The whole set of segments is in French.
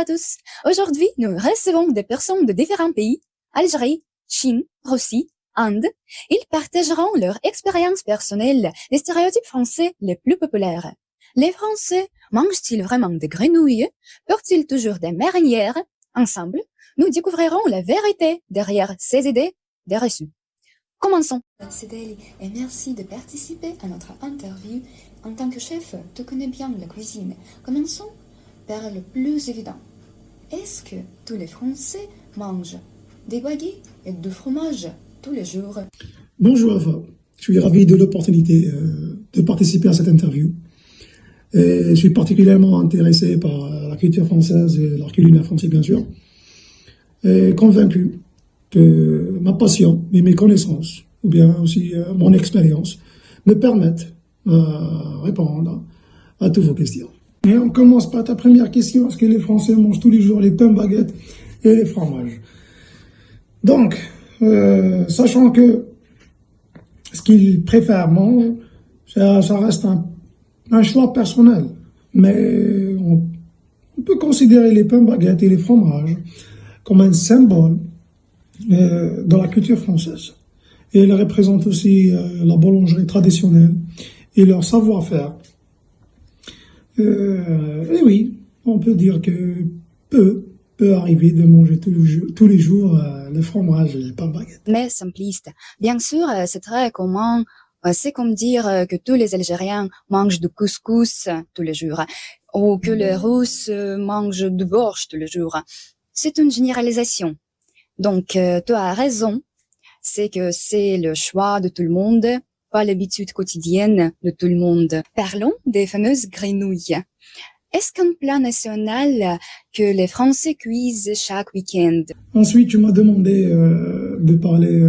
à tous. Aujourd'hui, nous recevons des personnes de différents pays, Algérie, Chine, Russie, Inde. Ils partageront leur expérience personnelle des stéréotypes français les plus populaires. Les Français mangent-ils vraiment des grenouilles? Portent-ils toujours des marinières? Ensemble, nous découvrirons la vérité derrière ces idées des reçus. Commençons. C'est Ellie et merci de participer à notre interview. En tant que chef, tu connais bien la cuisine. Commençons par le plus évident. Est-ce que tous les Français mangent des baguettes et du fromage tous les jours? Bonjour Afa, je suis ravi de l'opportunité de participer à cette interview. Et je suis particulièrement intéressé par la culture française et l'art culinaire français bien sûr. Et convaincu que ma passion et mes connaissances, ou bien aussi mon expérience, me permettent de répondre à toutes vos questions. Et on commence par ta première question, est-ce que les Français mangent tous les jours les pains, baguettes et les fromages? Donc, sachant que ce qu'ils préfèrent manger, ça reste un choix personnel. Mais on peut considérer les pains, baguettes et les fromages comme un symbole de la culture française. Et ils représentent aussi la boulangerie traditionnelle et leur savoir-faire. Et oui, on peut dire que peut arriver de manger tous les jours le fromage et les pains baguettes. Mais simpliste. Bien sûr, c'est très commun. C'est comme dire que tous les Algériens mangent du couscous tous les jours, ou que les Russes mangent du borsch tous les jours. C'est une généralisation. Donc, tu as raison. C'est que c'est le choix de tout le monde, pas l'habitude quotidienne de tout le monde. Parlons des fameuses grenouilles. Est-ce qu'un plat national que les Français cuisent chaque week-end? Ensuite, tu m'as demandé de parler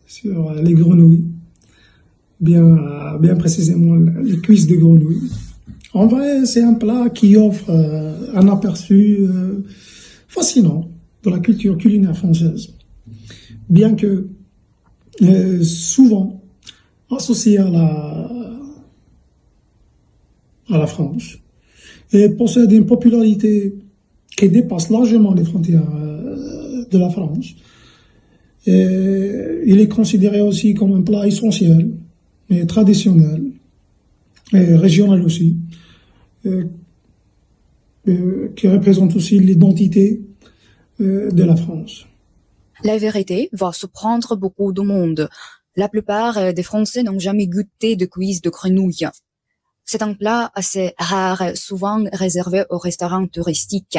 sur les grenouilles, bien précisément les cuisses de grenouilles. En vrai, c'est un plat qui offre un aperçu fascinant de la culture culinaire française, bien que souvent associé à la France, et possède une popularité qui dépasse largement les frontières de la France. Et il est considéré aussi comme un plat essentiel et traditionnel et régional aussi, qui représente aussi l'identité de la France. La vérité va surprendre beaucoup de monde. La plupart des Français n'ont jamais goûté de cuisses de grenouille. C'est un plat assez rare, souvent réservé aux restaurants touristiques.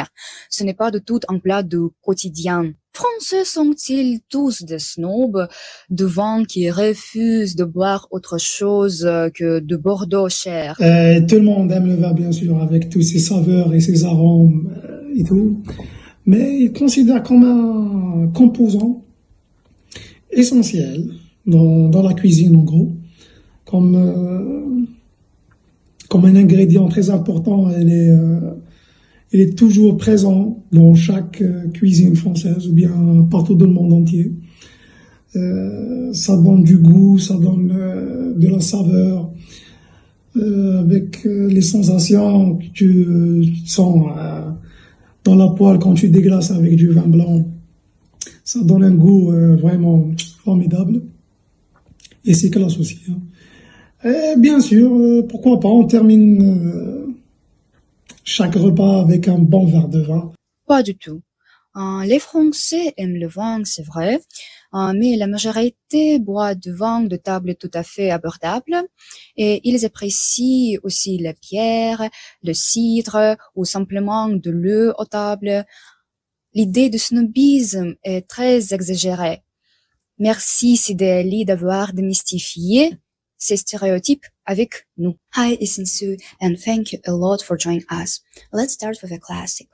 Ce n'est pas du tout un plat du quotidien. Français sont-ils tous des snobs, de vins qui refusent de boire autre chose que de Bordeaux cher? Tout le monde aime le vin, bien sûr, avec tous ses saveurs et ses arômes et tout. Mais il considère comme un composant essentiel dans la cuisine, en gros, comme un ingrédient très important. Il est toujours présent dans chaque cuisine française ou bien partout dans le monde entier. Ça donne du goût, ça donne de la saveur, avec les sensations que tu sens dans la poêle quand tu déglaces avec du vin blanc. Ça donne un goût vraiment formidable. Et c'est classe aussi. Hein. Et bien sûr, pourquoi pas, on termine chaque repas avec un bon verre de vin. Pas du tout. Les Français aiment le vin, c'est vrai, mais la majorité boit du vin de table tout à fait abordable et ils apprécient aussi la bière, le cidre ou simplement de l'eau aux tables. L'idée du snobisme est très exagérée. Merci Sideli d'avoir démystifié ces stéréotypes avec nous. Hi, Isinsu, and thank you a lot for joining us. Let's start with a classic.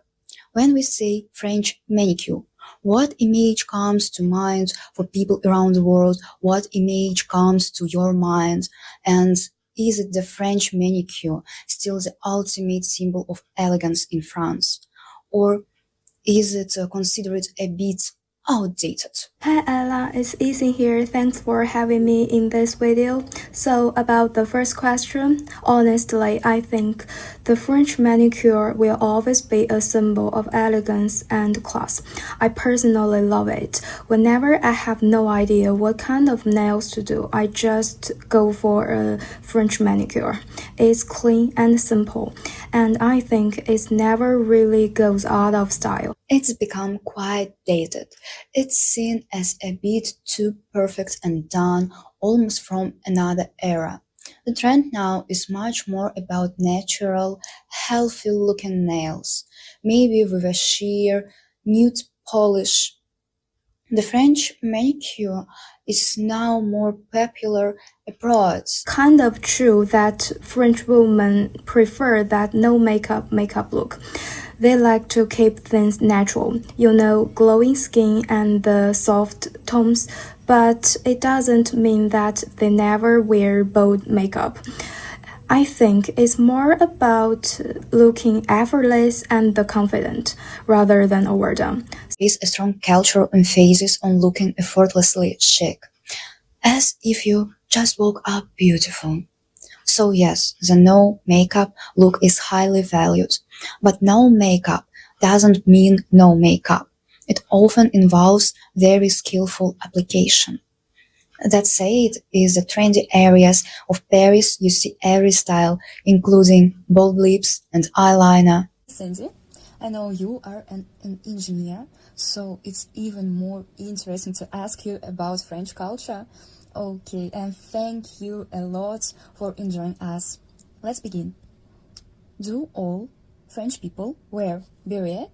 When we say French manicure, what image comes to mind for people around the world? What image comes to your mind? And is it the French manicure still the ultimate symbol of elegance in France? Or is it considered a bit outdated. Hi Ella, it's Easy here. Thanks for having me in this video. So about the first question, honestly, I think the French manicure will always be a symbol of elegance and class. I personally love it. Whenever I have no idea what kind of nails to do, I just go for a French manicure. It's clean and simple, and I think it never really goes out of style. It's become quite dated. It's seen as a bit too perfect and done, almost from another era. The trend now is much more about natural, healthy looking nails, maybe with a sheer nude polish. The French manicure is now more popular abroad. Kind of true that French women prefer that no makeup look. They like to keep things natural, glowing skin and the soft tones, but it doesn't mean that they never wear bold makeup. I think it's more about looking effortless and confident rather than overdone. Is a strong cultural emphasis on looking effortlessly chic, as if you just woke up beautiful. So yes, the no makeup look is highly valued, but no makeup doesn't mean no makeup. It often involves very skillful application. That said, in the trendy areas of Paris you see every style, including bold lips and eyeliner. Sandy, I know you are an engineer, so it's even more interesting to ask you about French culture. Okay, and thank you a lot for enjoying us. Let's begin. Do all French people wear beret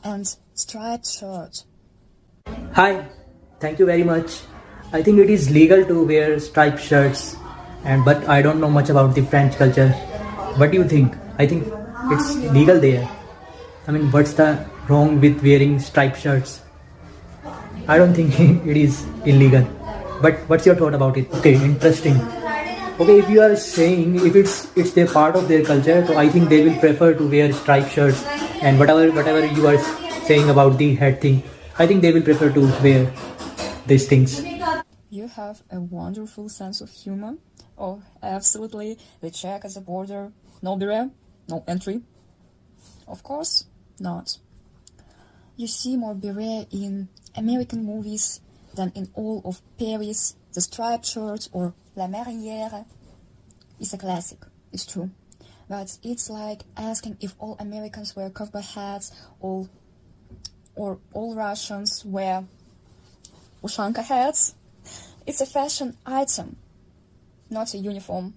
and striped shirt? Hi, thank you very much. I think it is legal to wear striped shirts, but I don't know much about the French culture. What do you think? I think it's legal there. I mean, what's the wrong with wearing striped shirts? I don't think it is illegal. But what's your thought about it? Okay, interesting. Okay, if you are saying if it's their part of their culture, so I think they will prefer to wear striped shirts and whatever you are saying about the head thing, I think they will prefer to wear these things. You have a wonderful sense of humor. Oh, absolutely. They check at the border. No beret, no entry. Of course not. You see more beret in American movies than in all of Paris. The striped shirt or La Marinière is a classic, it's true. But it's like asking if all Americans wear cowboy hats or all Russians wear Ushanka hats. It's a fashion item, not a uniform.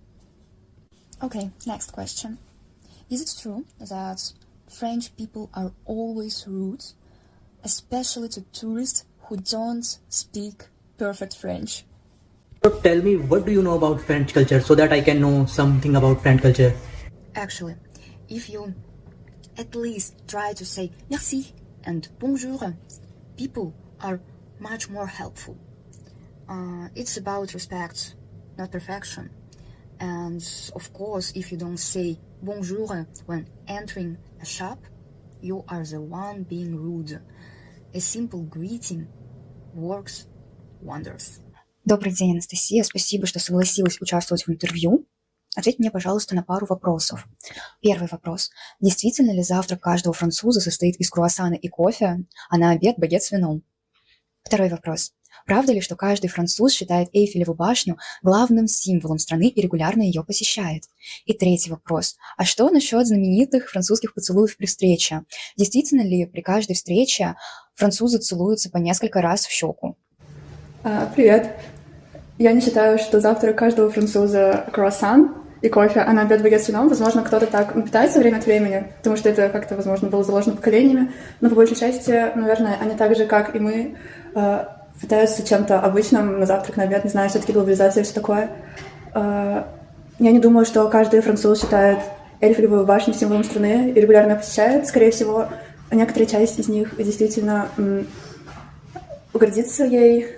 Okay, next question. Is it true that French people are always rude, especially to tourists who don't speak perfect French? So tell me, what do you know about French culture so that I can know something about French culture? Actually, if you at least try to say merci and bonjour, people are much more helpful. It's about respect, not perfection. And of course, if you don't say bonjour when entering a shop, you are the one being rude. A simple greeting works wonders. Добрый день, Анастасия. Спасибо, что согласилась участвовать в интервью. Ответь мне, пожалуйста, на пару вопросов. Первый вопрос. Действительно ли завтрак каждого француза состоит из круассана и кофе, а на обед багет с вином? Второй вопрос. Правда ли, что каждый француз считает Эйфелеву башню главным символом страны и регулярно ее посещает? И третий вопрос. А что насчет знаменитых французских поцелуев при встрече? Действительно ли при каждой встрече французы целуются по несколько раз в щеку? Привет. Я не считаю, что завтрак каждого француза круассан и кофе, а на обед багет с вином. Возможно, кто-то так питается время от времени, потому что это как-то, возможно, было заложено поколениями. Но по большей части, наверное, они так же, как и мы, питаются чем-то обычным на завтрак, на обед, не знаю, все-таки глобализация и все такое. Я не думаю, что каждый француз считает Эйфелеву башню символом страны и регулярно посещает. Скорее всего, некоторая часть из них действительно гордится ей,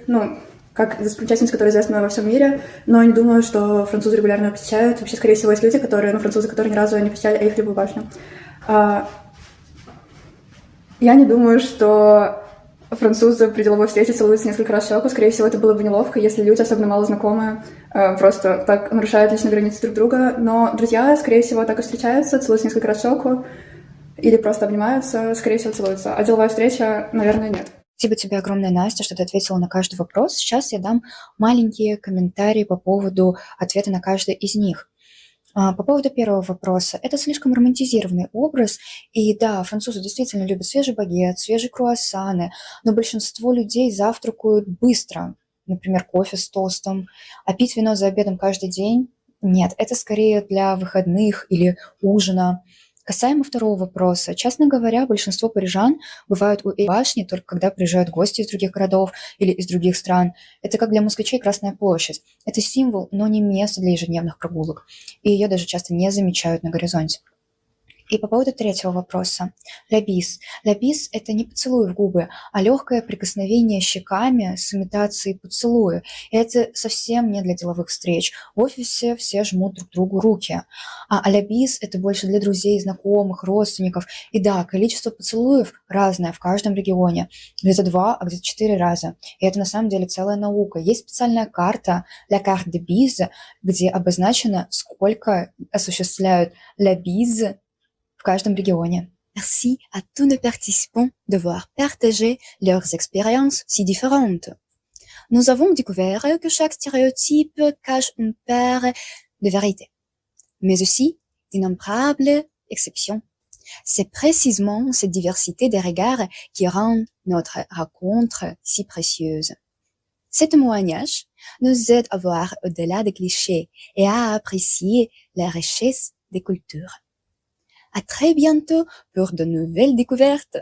как достопримечательность, которая известна во всем мире, но не думаю, что французы регулярно ее посещают. Вообще, скорее всего, есть люди, французы, которые ни разу не посещали Эйфелеву башню. Я не думаю, что французы при деловой встрече целуются несколько раз в щеку. Скорее всего, это было бы неловко, если люди, особенно мало знакомые, просто так нарушают личные границы друг друга. Но друзья, скорее всего, так и встречаются, целуются несколько раз в щеку или просто обнимаются, скорее всего, целуются. А деловая встреча, наверное, нет. Спасибо тебе огромное, Настя, что ты ответила на каждый вопрос. Сейчас я дам маленькие комментарии по поводу ответа на каждый из них. По поводу первого вопроса. Это слишком романтизированный образ. И да, французы действительно любят свежий багет, свежие круассаны, но большинство людей завтракают быстро. Например, кофе с тостом. А пить вино за обедом каждый день? Нет, это скорее для выходных или ужина. Касаемо второго вопроса. Честно говоря, большинство парижан бывают у башни только когда приезжают гости из других городов или из других стран. Это как для москвичей Красная площадь. Это символ, но не место для ежедневных прогулок. И ее даже часто не замечают на горизонте. И по поводу третьего вопроса. La bise. La bise – это не поцелуй в губы, а легкое прикосновение щеками с имитацией поцелуя. И это совсем не для деловых встреч. В офисе все жмут друг другу руки. А la bise – это больше для друзей, знакомых, родственников. И да, количество поцелуев разное в каждом регионе. Где-то 2, а где-то 4 раза. И это на самом деле целая наука. Есть специальная карта, la carte de bise, где обозначено, сколько осуществляют la bise в каждом регионе. Merci à tous nos participants d'avoir partagé leurs expériences si différentes. Nous avons découvert que chaque stéréotype cache une part de vérité, mais aussi d'innombrables exceptions. C'est précisément cette diversité des regards qui rend notre rencontre si précieuse. Ce témoignage nous aide à voir au-delà des clichés et à apprécier la richesse des cultures. À très bientôt pour de nouvelles découvertes.